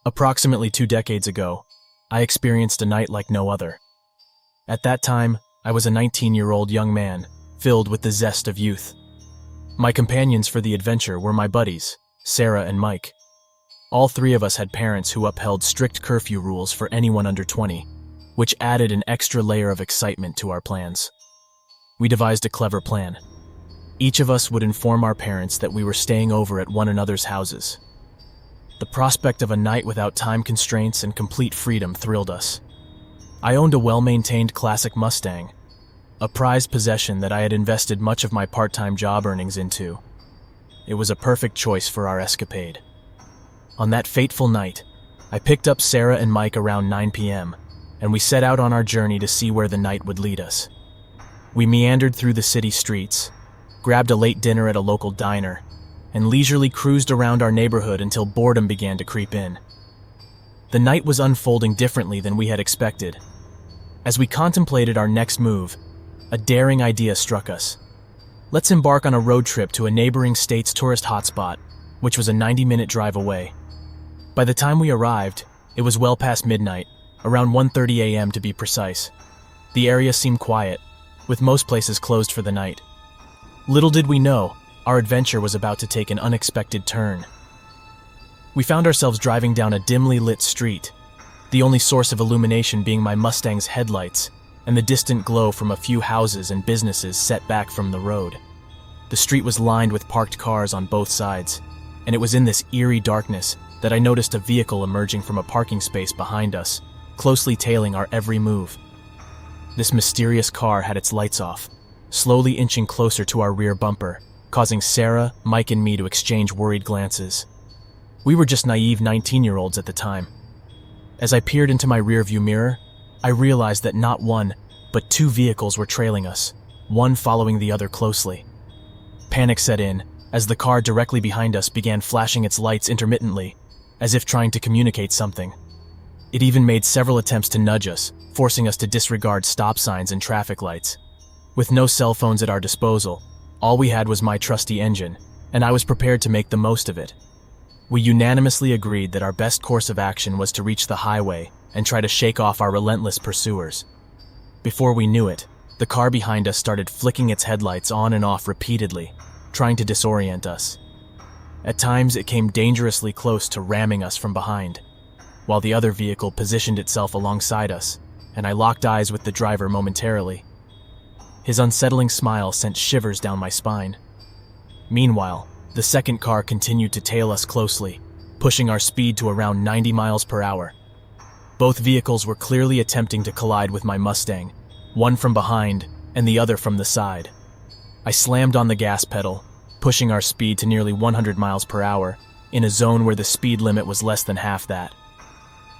Approximately 2 decades ago, I experienced a night like no other. At that time, I was a 19-year-old young man, filled with the zest of youth. My companions for the adventure were my buddies, Sarah and Mike. All three of us had parents who upheld strict curfew rules for anyone under 20, which added an extra layer of excitement to our plans. We devised a clever plan. Each of us would inform our parents that we were staying over at one another's houses. The prospect of a night without time constraints and complete freedom thrilled us. I owned a well-maintained classic Mustang, a prized possession that I had invested much of my part-time job earnings into. It was a perfect choice for our escapade. On that fateful night, I picked up Sarah and Mike around 9 p.m., and we set out on our journey to see where the night would lead us. We meandered through the city streets, grabbed a late dinner at a local diner, and leisurely cruised around our neighborhood until boredom began to creep in. The night was unfolding differently than we had expected. As we contemplated our next move, a daring idea struck us. Let's embark on a road trip to a neighboring state's tourist hotspot, which was a 90-minute drive away. By the time we arrived, it was well past midnight, around 1:30 a.m. to be precise. The area seemed quiet, with most places closed for the night. Little did we know, our adventure was about to take an unexpected turn. We found ourselves driving down a dimly lit street, the only source of illumination being my Mustang's headlights and the distant glow from a few houses and businesses set back from the road. The street was lined with parked cars on both sides, and it was in this eerie darkness that I noticed a vehicle emerging from a parking space behind us, closely tailing our every move. This mysterious car had its lights off, slowly inching closer to our rear bumper, causing Sarah, Mike, and me to exchange worried glances. We were just naive 19-year-olds at the time. As I peered into my rearview mirror, I realized that not one, but 2 vehicles were trailing us, one following the other closely. Panic set in as the car directly behind us began flashing its lights intermittently, as if trying to communicate something. It even made several attempts to nudge us, forcing us to disregard stop signs and traffic lights. With no cell phones at our disposal, all we had was my trusty engine, and I was prepared to make the most of it. We unanimously agreed that our best course of action was to reach the highway and try to shake off our relentless pursuers. Before we knew it, the car behind us started flicking its headlights on and off repeatedly, trying to disorient us. At times, it came dangerously close to ramming us from behind, while the other vehicle positioned itself alongside us, and I locked eyes with the driver momentarily. His unsettling smile sent shivers down my spine. Meanwhile, the second car continued to tail us closely, pushing our speed to around 90 miles per hour. Both vehicles were clearly attempting to collide with my Mustang, one from behind and the other from the side. I slammed on the gas pedal, pushing our speed to nearly 100 miles per hour, in a zone where the speed limit was less than half that.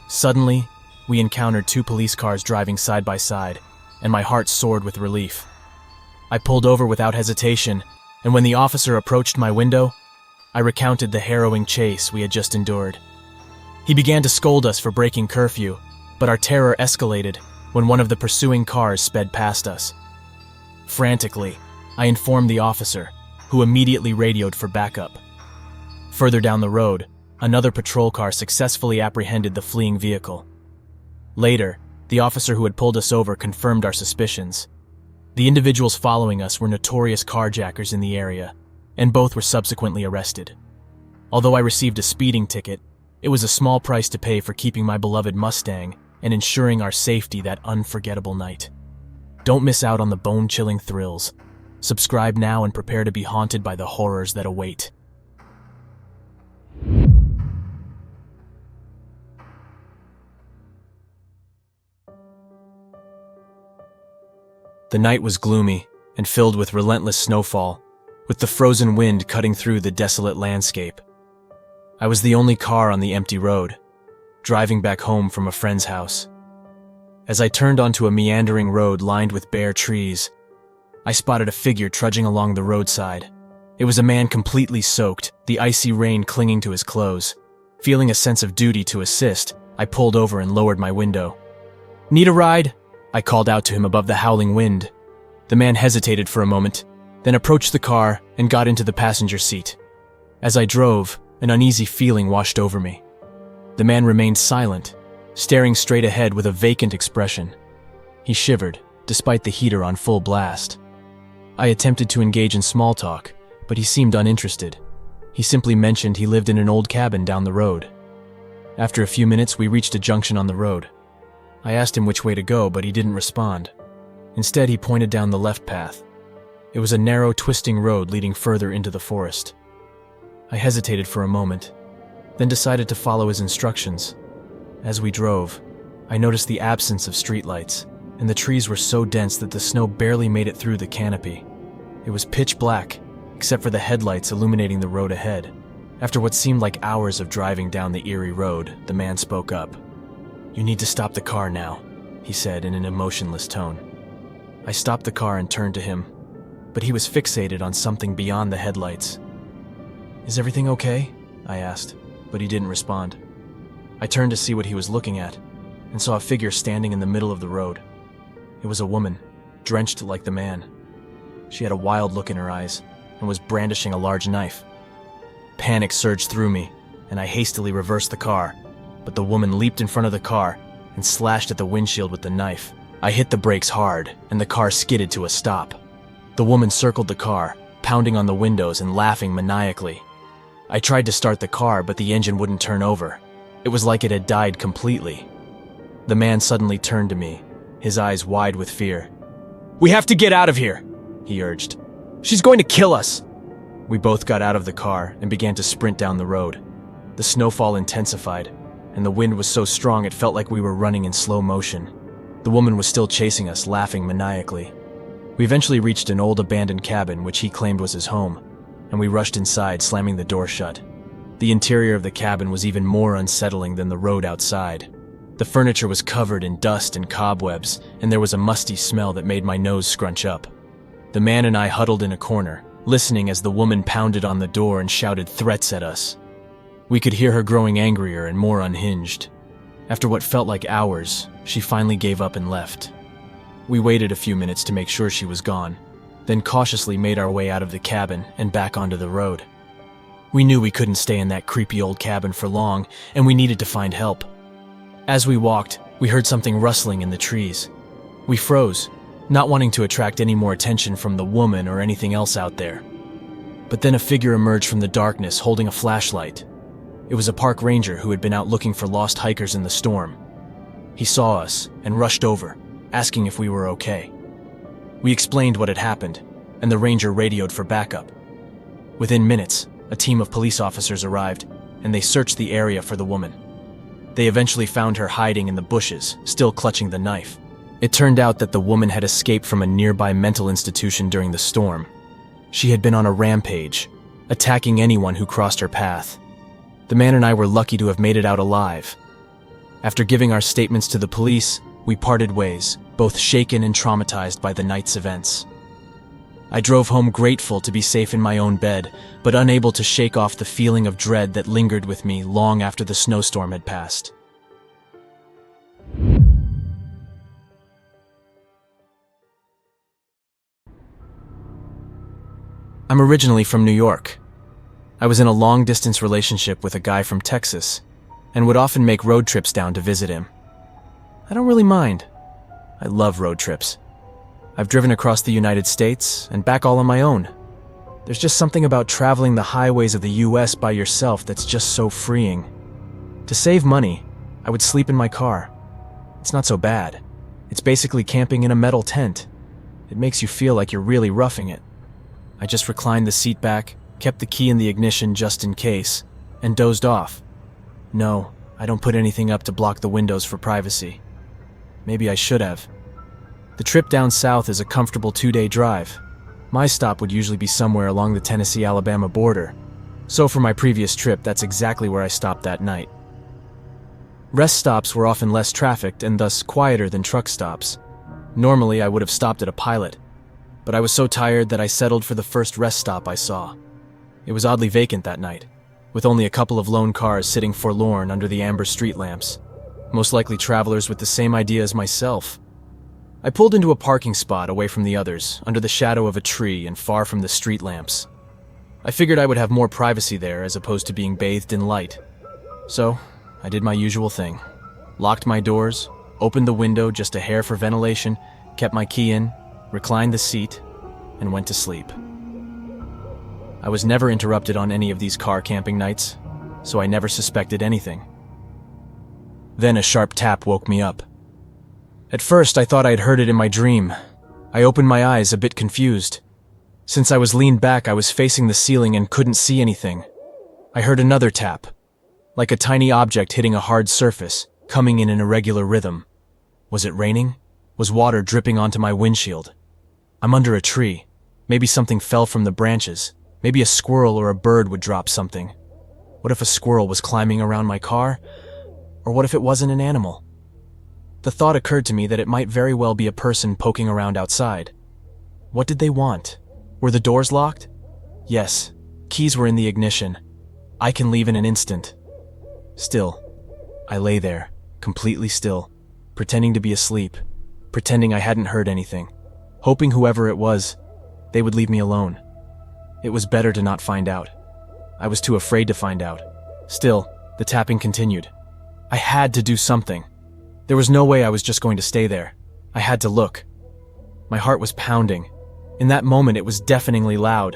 Suddenly, we encountered 2 police cars driving side by side, and my heart soared with relief. I pulled over without hesitation, and when the officer approached my window, I recounted the harrowing chase we had just endured. He began to scold us for breaking curfew, but our terror escalated when one of the pursuing cars sped past us. Frantically, I informed the officer, who immediately radioed for backup. Further down the road, another patrol car successfully apprehended the fleeing vehicle. Later, the officer who had pulled us over confirmed our suspicions. The individuals following us were notorious carjackers in the area, and both were subsequently arrested. Although I received a speeding ticket, it was a small price to pay for keeping my beloved Mustang and ensuring our safety that unforgettable night. Don't miss out on the bone-chilling thrills. Subscribe now and prepare to be haunted by the horrors that await. The night was gloomy and filled with relentless snowfall, with the frozen wind cutting through the desolate landscape. I was the only car on the empty road, driving back home from a friend's house. As I turned onto a meandering road lined with bare trees, I spotted a figure trudging along the roadside. It was a man completely soaked, the icy rain clinging to his clothes. Feeling a sense of duty to assist, I pulled over and lowered my window. "Need a ride?" I called out to him above the howling wind. The man hesitated for a moment, then approached the car and got into the passenger seat. As I drove, an uneasy feeling washed over me. The man remained silent, staring straight ahead with a vacant expression. He shivered, despite the heater on full blast. I attempted to engage in small talk, but he seemed uninterested. He simply mentioned he lived in an old cabin down the road. After a few minutes, we reached a junction on the road. I asked him which way to go, but he didn't respond. Instead, he pointed down the left path. It was a narrow, twisting road leading further into the forest. I hesitated for a moment, then decided to follow his instructions. As we drove, I noticed the absence of streetlights, and the trees were so dense that the snow barely made it through the canopy. It was pitch black, except for the headlights illuminating the road ahead. After what seemed like hours of driving down the Eerie road, the man spoke up. "You need to stop the car now," he said in an emotionless tone. I stopped the car and turned to him, but he was fixated on something beyond the headlights. "Is everything okay?" I asked, but he didn't respond. I turned to see what he was looking at, and saw a figure standing in the middle of the road. It was a woman, drenched like the man. She had a wild look in her eyes, and was brandishing a large knife. Panic surged through me, and I hastily reversed the car, but the woman leaped in front of the car and slashed at the windshield with the knife. I hit the brakes hard, and the car skidded to a stop. The woman circled the car, pounding on the windows and laughing maniacally. I tried to start the car, but the engine wouldn't turn over. It was like it had died completely. The man suddenly turned to me, his eyes wide with fear. "We have to get out of here," he urged. "She's going to kill us." We both got out of the car and began to sprint down the road. The snowfall intensified, and the wind was so strong it felt like we were running in slow motion. The woman was still chasing us, laughing maniacally. We eventually reached an old abandoned cabin which he claimed was his home, and we rushed inside, slamming the door shut. The interior of the cabin was even more unsettling than the road outside. The furniture was covered in dust and cobwebs, and there was a musty smell that made my nose scrunch up. The man and I huddled in a corner, listening as the woman pounded on the door and shouted threats at us. We could hear her growing angrier and more unhinged. After what felt like hours, she finally gave up and left. We waited a few minutes to make sure she was gone, then cautiously made our way out of the cabin and back onto the road. We knew we couldn't stay in that creepy old cabin for long, and we needed to find help. As we walked, we heard something rustling in the trees. We froze, not wanting to attract any more attention from the woman or anything else out there. But then a figure emerged from the darkness holding a flashlight. It was a park ranger who had been out looking for lost hikers in the storm. He saw us and rushed over, asking if we were okay. We explained what had happened, and the ranger radioed for backup. Within minutes, a team of police officers arrived, and they searched the area for the woman. They eventually found her hiding in the bushes, still clutching the knife. It turned out that the woman had escaped from a nearby mental institution during the storm. She had been on a rampage, attacking anyone who crossed her path. The man and I were lucky to have made it out alive. After giving our statements to the police, we parted ways, both shaken and traumatized by the night's events. I drove home grateful to be safe in my own bed, but unable to shake off the feeling of dread that lingered with me long after the snowstorm had passed. I'm originally from New York. I was in a long-distance relationship with a guy from Texas, and would often make road trips down to visit him. I don't really mind. I love road trips. I've driven across the United States and back all on my own. There's just something about traveling the highways of the US by yourself that's just so freeing. To save money, I would sleep in my car. It's not so bad. It's basically camping in a metal tent. It makes you feel like you're really roughing it. I just reclined the seat back, kept the key in the ignition just in case, and dozed off. No, I don't put anything up to block the windows for privacy. Maybe I should have. The trip down south is a comfortable 2-day drive. My stop would usually be somewhere along the Tennessee-Alabama border. So for my previous trip, that's exactly where I stopped that night. Rest stops were often less trafficked and thus quieter than truck stops. Normally, I would have stopped at a Pilot, but I was so tired that I settled for the first rest stop I saw. It was oddly vacant that night, with only a couple of lone cars sitting forlorn under the amber street lamps, most likely travelers with the same idea as myself. I pulled into a parking spot away from the others, under the shadow of a tree and far from the street lamps. I figured I would have more privacy there as opposed to being bathed in light. So, I did my usual thing. Locked my doors, opened the window just a hair for ventilation, kept my key in, reclined the seat, and went to sleep. I was never interrupted on any of these car camping nights, so I never suspected anything. Then a sharp tap woke me up. At first, I thought I had heard it in my dream. I opened my eyes, a bit confused. Since I was leaned back, I was facing the ceiling and couldn't see anything. I heard another tap, like a tiny object hitting a hard surface, coming in an irregular rhythm. Was it raining? Was water dripping onto my windshield? I'm under a tree. Maybe something fell from the branches. Maybe a squirrel or a bird would drop something. What if a squirrel was climbing around my car? Or what if it wasn't an animal? The thought occurred to me that it might very well be a person poking around outside. What did they want? Were the doors locked? Yes, keys were in the ignition. I can leave in an instant. Still, I lay there, completely still, pretending to be asleep, pretending I hadn't heard anything, hoping whoever it was, they would leave me alone. It was better to not find out. I was too afraid to find out. Still, the tapping continued. I had to do something. There was no way I was just going to stay there. I had to look. My heart was pounding. In that moment, it was deafeningly loud.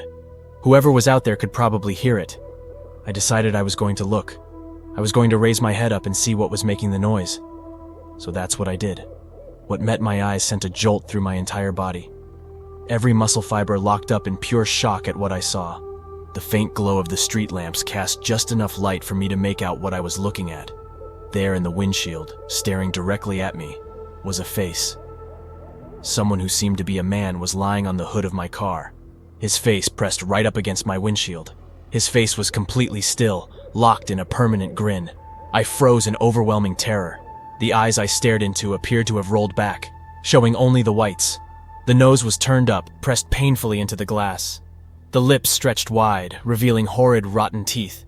Whoever was out there could probably hear it. I decided I was going to look. I was going to raise my head up and see what was making the noise. So that's what I did. What met my eyes sent a jolt through my entire body. Every muscle fiber locked up in pure shock at what I saw. The faint glow of the street lamps cast just enough light for me to make out what I was looking at. There in the windshield, staring directly at me, was a face. Someone who seemed to be a man was lying on the hood of my car, his face pressed right up against my windshield. His face was completely still, locked in a permanent grin. I froze in overwhelming terror. The eyes I stared into appeared to have rolled back, showing only the whites. The nose was turned up, pressed painfully into the glass. The lips stretched wide, revealing horrid, rotten teeth.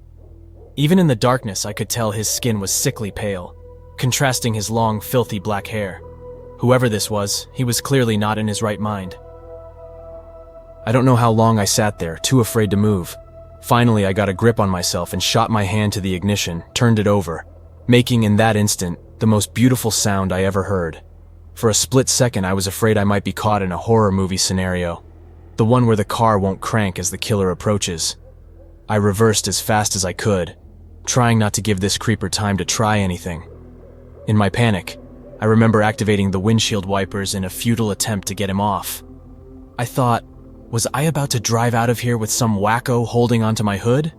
Even in the darkness, I could tell his skin was sickly pale, contrasting his long, filthy black hair. Whoever this was, he was clearly not in his right mind. I don't know how long I sat there, too afraid to move. Finally, I got a grip on myself and shot my hand to the ignition, turned it over, making in that instant the most beautiful sound I ever heard. For a split second, I was afraid I might be caught in a horror movie scenario, the one where the car won't crank as the killer approaches. I reversed as fast as I could, trying not to give this creeper time to try anything. In my panic, I remember activating the windshield wipers in a futile attempt to get him off. I thought, was I about to drive out of here with some wacko holding onto my hood?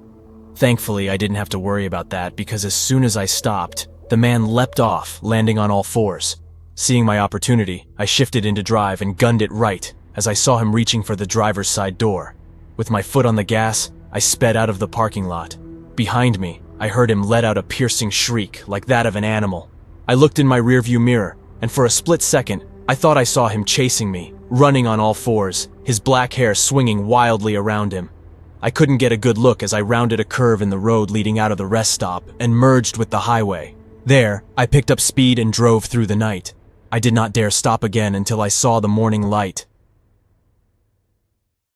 Thankfully, I didn't have to worry about that because as soon as I stopped, the man leapt off, landing on all fours. Seeing my opportunity, I shifted into drive and gunned it right as I saw him reaching for the driver's side door. With my foot on the gas, I sped out of the parking lot. Behind me, I heard him let out a piercing shriek like that of an animal. I looked in my rearview mirror, and for a split second, I thought I saw him chasing me, running on all fours, his black hair swinging wildly around him. I couldn't get a good look as I rounded a curve in the road leading out of the rest stop and merged with the highway. There, I picked up speed and drove through the night. I did not dare stop again until I saw the morning light.